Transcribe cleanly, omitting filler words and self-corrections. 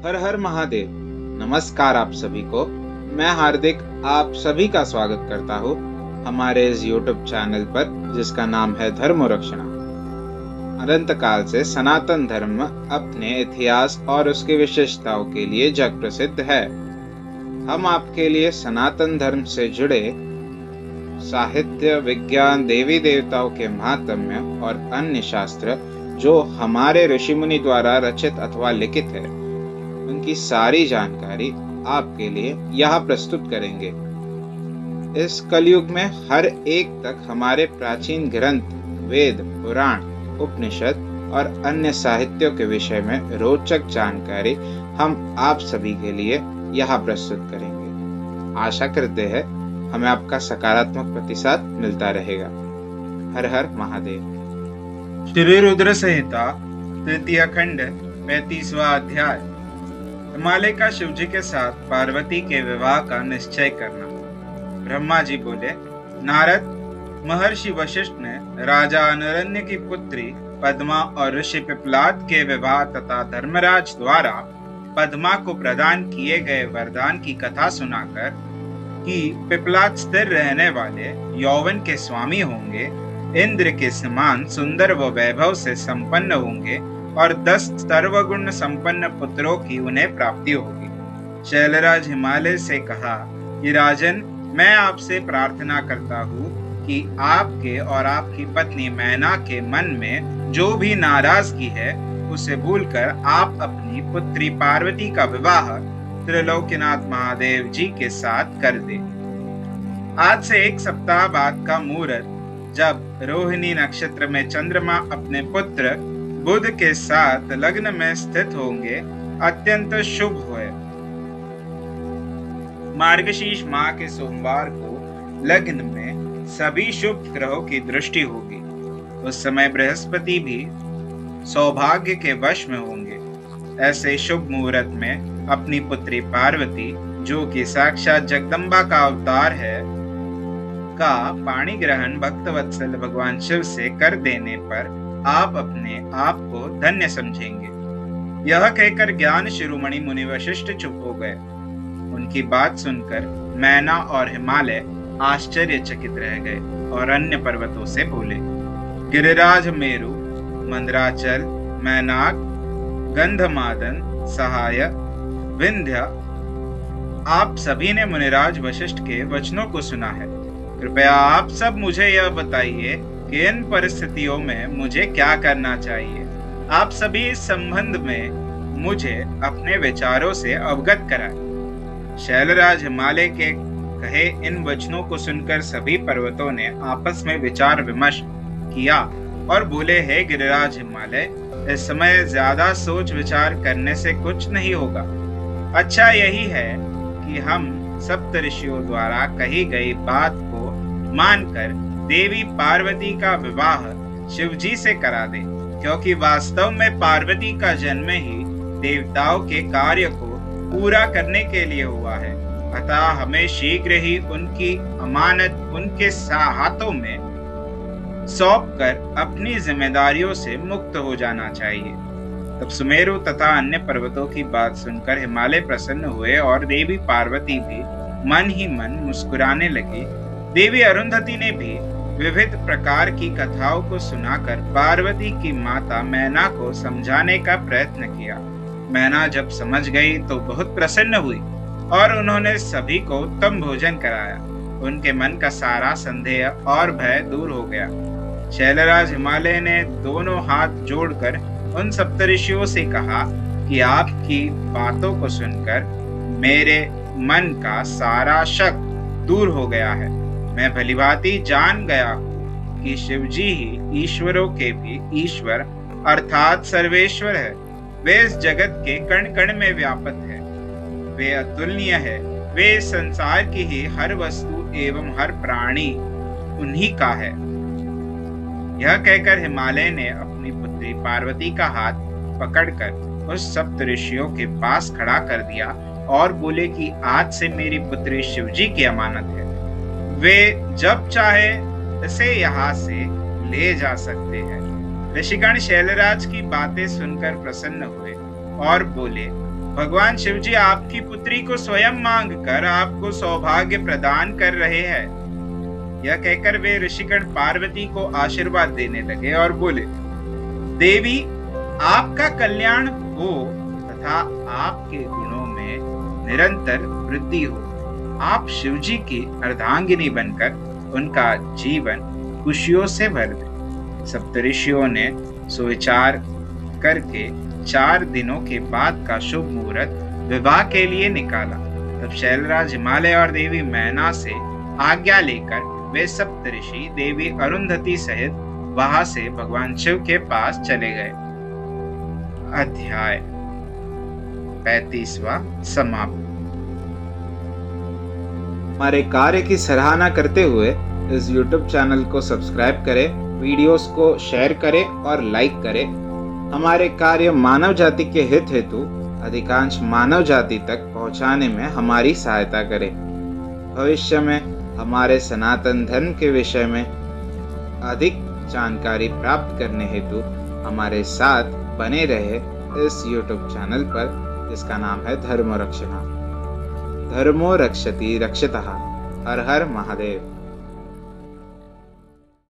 हर हर महादेव। नमस्कार आप सभी को। मैं हार्दिक आप सभी का स्वागत करता हूँ हमारे इस YouTube चैनल पर जिसका नाम है धर्म रक्षणा। अनंत काल से सनातन धर्म अपने इतिहास और उसकी विशेषताओं के लिए जग प्रसिद्ध है। हम आपके लिए सनातन धर्म से जुड़े साहित्य, विज्ञान, देवी देवताओं के महात्म्य और अन्य शास्त्र जो हमारे ऋषि मुनि द्वारा रचित अथवा लिखित है उनकी सारी जानकारी आपके लिए यहाँ प्रस्तुत करेंगे। इस कलयुग में हर एक तक हमारे प्राचीन ग्रंथ, वेद, पुराण, उपनिषद और अन्य साहित्यों के विषय में रोचक जानकारी हम आप सभी के लिए यहाँ प्रस्तुत करेंगे। आशा करते हैं हमें आपका सकारात्मक प्रतिसाद मिलता रहेगा। हर हर महादेव। श्री रुद्र संहिता तृतीय खंड 35वां अध्याय। हिमालय का शिवजी के साथ पार्वती के विवाह का निश्चय करना। ब्रह्मा जी बोले, नारद, महर्षि वशिष्ठ ने राजा अनुरण्य की पुत्री पद्मा और ऋषि पिपलाद के विवाह तथा धर्मराज द्वारा पद्मा को प्रदान किए गए वरदान की कथा सुनाकर कि पिपलाद स्थिर रहने वाले यौवन के स्वामी होंगे, इंद्र के समान सुंदर व वैभव से संपन्न होंगे और 10 सर्वगुण संपन्न पुत्रों की उन्हें प्राप्ति होगी। शैलराज हिमालय से कहा कि राजन, मैं आपसे प्रार्थना करता हूँ कि आपके और आपकी पत्नी मैना के मन में जो भी नाराजगी है उसे भूलकर आप अपनी पुत्री पार्वती का विवाह त्रिलोकीनाथ महादेव जी के साथ कर दे। आज से 1 सप्ताह बाद का मुहूर्त, जब रोहिणी नक्षत्र में चंद्रमा अपने पुत्र बुध के साथ लग्न में स्थित होंगे, अत्यंत शुभ है। मार्गशीर्ष माह के सोमवार को लग्न में सभी शुभ ग्रहों की दृष्टि होगी। उस समय बृहस्पति भी सौभाग्य के वश में होंगे। ऐसे शुभ मुहूर्त में अपनी पुत्री पार्वती, जो कि साक्षात जगदम्बा का अवतार है, का पाणी ग्रहण भक्तवत्सल भगवान शिव से कर देने पर आप अपने आप को धन्य समझेंगे। यह कहकर ज्ञान शिरोमणि मुनि वशिष्ठ चुप हो गए। उनकी बात सुनकर मैना और हिमालय आश्चर्यचकित रह गए और अन्य पर्वतों से बोले, गिरिराज, मेरु, मंदराचल, मैनाक, गंधमादन, सहाय, विंध्य, आप सभी ने मुनिराज वशिष्ठ के वचनों को सुना है। कृपया आप सब मुझे यह बताइए कि इन परिस्थितियों में मुझे क्या करना चाहिए। आप सभी इस संबंध में मुझे अपने विचारों से अवगत कराएं। शैलराज हिमालय के कहे इन वचनों को सुनकर सभी पर्वतों ने आपस में विचार विमर्श किया और बोले, हे गिरिराज हिमालय, इस समय ज्यादा सोच विचार करने से कुछ नहीं होगा। अच्छा यही है कि हम सप्त ऋषियों द्वारा कही गई बात को मानकर देवी पार्वती का विवाह शिवजी से करा दे, क्योंकि वास्तव में पार्वती का जन्म ही देवताओं के कार्य को पूरा करने के लिए हुआ है। अतः हमें शीघ्र ही उनकी अमानत उनके हाथों में सौंपकर अपनी जिम्मेदारियों से मुक्त हो जाना चाहिए। तब सुमेरु तथा अन्य पर्वतों की बात सुनकर हिमालय प्रसन्न हुए और देवी पार्वती भी मन ही मन मुस्कुराने लगी। देवी अरुंधति ने भी विविध प्रकार की कथाओं को सुनाकर पार्वती की माता मैना को समझाने का प्रयत्न किया। मैना जब समझ गई तो बहुत प्रसन्न हुई और उन्होंने सभी को उत्तम भोजन कराया। उनके मन का सारा संदेह और भय दूर हो गया। शैलराज हिमालय ने दोनों हाथ जोड़कर उन सप्तऋषियों से कहा कि आपकी बातों को सुनकर मेरे मन का सारा शक दूर हो गया है। मैं भलीभांति जान गया हूँ कि शिवजी ही ईश्वरों के भी ईश्वर अर्थात सर्वेश्वर है। वे इस जगत के कण कण में व्यापक है। वे अतुलनीय है। वे इस संसार की ही हर वस्तु एवं हर प्राणी उन्हीं का है। यह कहकर हिमालय ने अपनी पुत्री पार्वती का हाथ पकड़कर उस सप्त ऋषियों के पास खड़ा कर दिया और बोले कि आज से मेरी पुत्री शिवजी की अमानत है। वे जब चाहे इसे यहाँ से ले जा सकते हैं। ऋषिगण शैलराज की बातें सुनकर प्रसन्न हुए और बोले, भगवान शिव जी आपकी पुत्री को स्वयं मांगकर आपको सौभाग्य प्रदान कर रहे हैं। यह कहकर वे ऋषिगण पार्वती को आशीर्वाद देने लगे और बोले, देवी, आपका कल्याण हो तथा आपके गुणों में निरंतर वृद्धि हो। आप शिव जी की अर्धांगिनी बनकर उनका जीवन खुशियों से भर दे। सप्तऋषियों ने सुविचार करके 4 दिनों के बाद का शुभ मुहूर्त विवाह के लिए निकाला। तब शैलराज हिमालय और देवी मैना से आज्ञा लेकर वे सप्तऋषि देवी अरुंधति सहित वहां से भगवान शिव के पास चले गए। अध्याय 35वां समाप्त। हमारे कार्य की सराहना करते हुए इस YouTube चैनल को सब्सक्राइब करें, वीडियोस को शेयर करें और लाइक करें। हमारे कार्य मानव जाति के हित हेतु अधिकांश मानव जाति तक पहुंचाने में हमारी सहायता करें। भविष्य में हमारे सनातन धर्म के विषय में अधिक जानकारी प्राप्त करने हेतु हमारे साथ बने रहे इस YouTube चैनल पर, जिसका नाम है धर्मो रक्षणा। धर्मो रक्षति रक्षतः। हर हर महादेव।